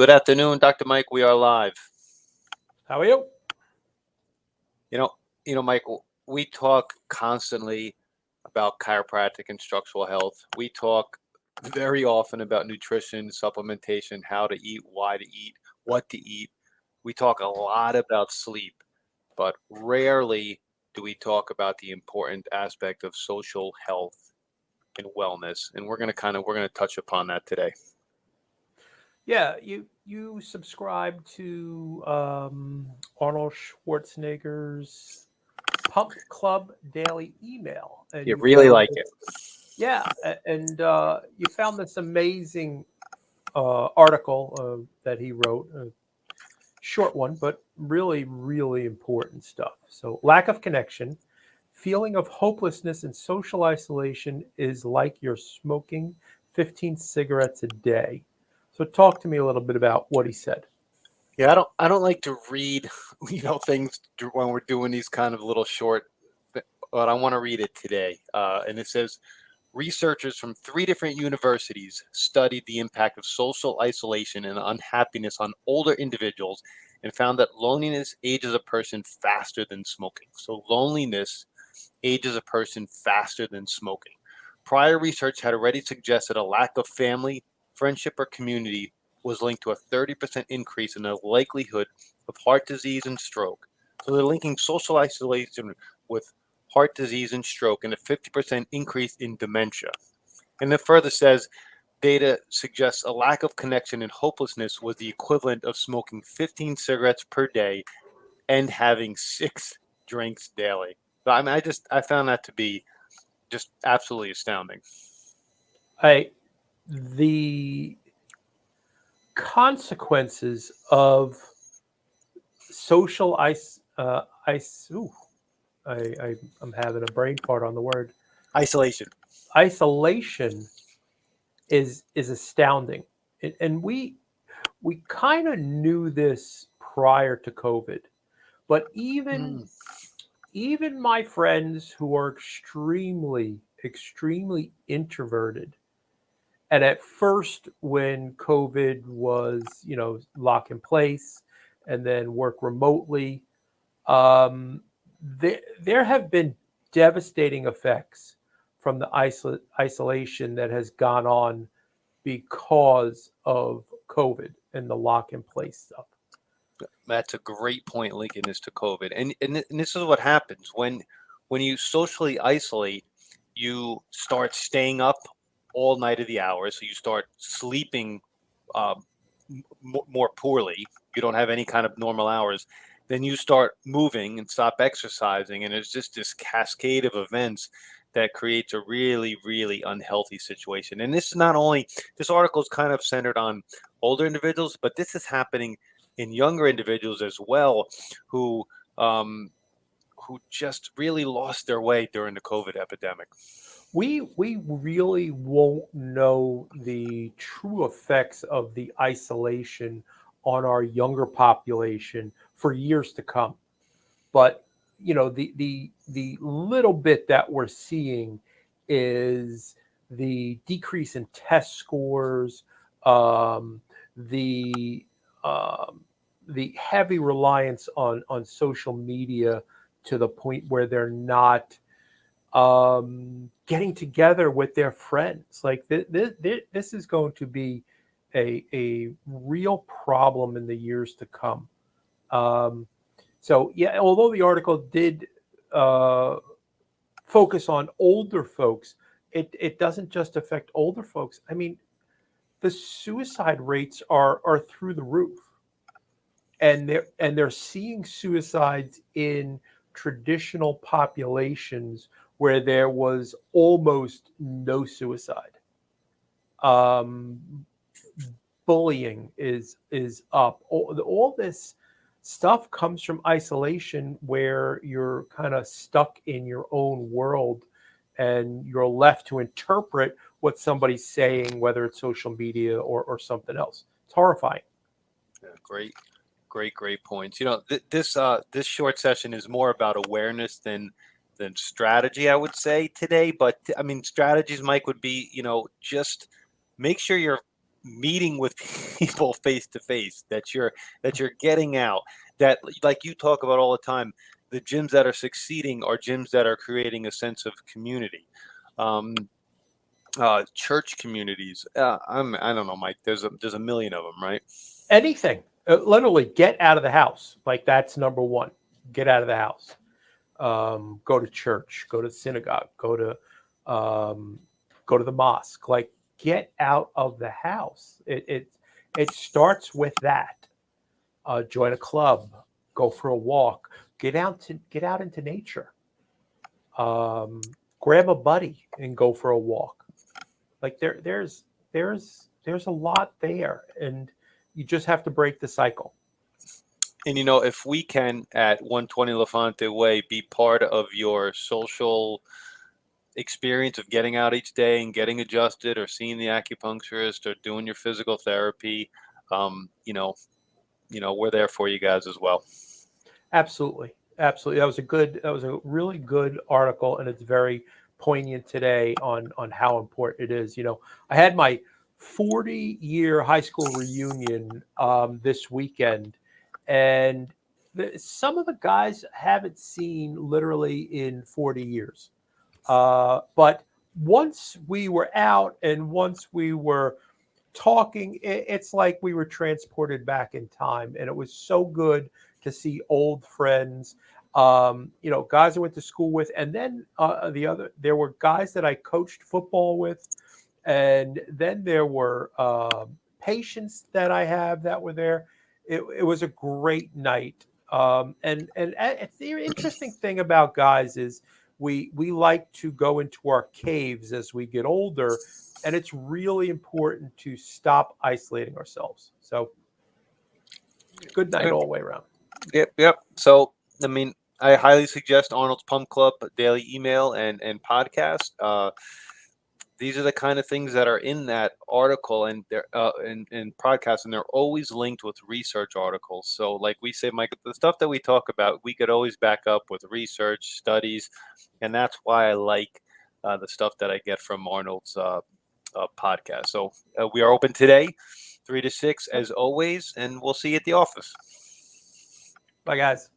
Good afternoon, Dr. Mike. We are live. How are you? You know, Mike, we talk constantly about chiropractic and structural health. We talk very often about nutrition, supplementation, how to eat, why to eat, what to eat. We talk a lot about sleep, but rarely do we talk about the important aspect of social health and wellness. And we're going to touch upon that today. Yeah, you subscribe to Arnold Schwarzenegger's Pump Club daily email, and You you really found like it. this, yeah, and you found this amazing article that he wrote, a short one, but really, really important stuff. So, lack of connection, feeling of hopelessness and social isolation is like you're smoking 15 cigarettes a day. So talk to me a little bit about what he said. Yeah, I don't like to read, things when we're doing these kind of little short, but I want to read it today. And it says researchers from three different universities studied the impact of social isolation and unhappiness on older individuals and found that loneliness ages a person faster than smoking. So loneliness ages a person faster than smoking. Prior research had already suggested a lack of family, friendship, or community was linked to a 30% increase in the likelihood of heart disease and stroke. So they're linking social isolation with heart disease and stroke and a 50% increase in dementia. And it further says data suggests a lack of connection and hopelessness was the equivalent of smoking 15 cigarettes per day and having 6 drinks daily. So I found that to be just absolutely astounding. I the consequences of social ooh, I'm having a brain fart on the word Isolation. isolation is astounding, and we kind of knew this prior to COVID, but even Mm. even my friends who are extremely introverted, and at first when COVID was, lock in place and then work remotely, um, there have been devastating effects from the isolation that has gone on because of COVID and the lock in place stuff. That's a great point linking this to COVID. And this is what happens when you socially isolate, you start staying up all night of the hours. So you start sleeping um, more poorly. You don't have any kind of normal hours. Then you start moving and stop exercising, and it's just this cascade of events that creates a really, really unhealthy situation. And this is not only this article is kind of centered on older individuals, but this is happening in younger individuals as well, who um, who just really lost their way during the COVID epidemic. We really won't know the true effects of the isolation on our younger population for years to come. But the little bit that we're seeing is the decrease in test scores, um, the um, the heavy reliance on social media to the point where they're not getting together with their friends. Like this is going to be a real problem in the years to come. Um, so yeah, although the article did uh, focus on older folks, it doesn't just affect older folks. I mean, the suicide rates are through the roof, and they're seeing suicides in traditional populations where there was almost no suicide. Um, Bullying is up. All this stuff comes from isolation where you're kind of stuck in your own world and you're left to interpret what somebody's saying, whether it's social media or something else. It's horrifying. Yeah, great points. This short session is more about awareness than strategy, I would say today. But I mean, strategies, Mike, would be just make sure you're meeting with people face to face, that you're getting out, that like you talk about all the time, the gyms that are succeeding are gyms that are creating a sense of community. Um, church communities. I don't know, Mike. There's a million of them, right? Anything. Literally, get out of the house. Like that's number one. Get out of the house. Go to church. Go to synagogue. Go to the mosque. Like get out of the house. It starts with that. Join a club. Go for a walk. Get out into nature. Grab a buddy and go for a walk. Like there's a lot there, and you just have to break the cycle. And if we can at 120 Lafante Way be part of your social experience of getting out each day and getting adjusted, or seeing the acupuncturist, or doing your physical therapy, um, you know, we're there for you guys as well. Absolutely, absolutely. That was a really good article, and it's very poignant today on how important it is. I had my 40-year high school reunion this weekend, and some of the guys haven't seen literally in 40 years. But once we were out and once we were talking, it's like we were transported back in time, and it was so good to see old friends, guys I went to school with, and then there were guys that I coached football with, and then there were patients that I have that were there. It was a great night. And the interesting thing about guys is we like to go into our caves as we get older, and it's really important to stop isolating ourselves. So, good night all the way around. Yep. So, I mean, I highly suggest Arnold's Pump Club daily email and podcast. These are the kind of things that are in that article, and they're in podcast, and they're always linked with research articles. So, like we say, Mike, the stuff that we talk about, we could always back up with research studies, and that's why I like the stuff that I get from Arnold's podcast. So we are open today, 3 to 6 as always, and we'll see you at the office. Bye, guys.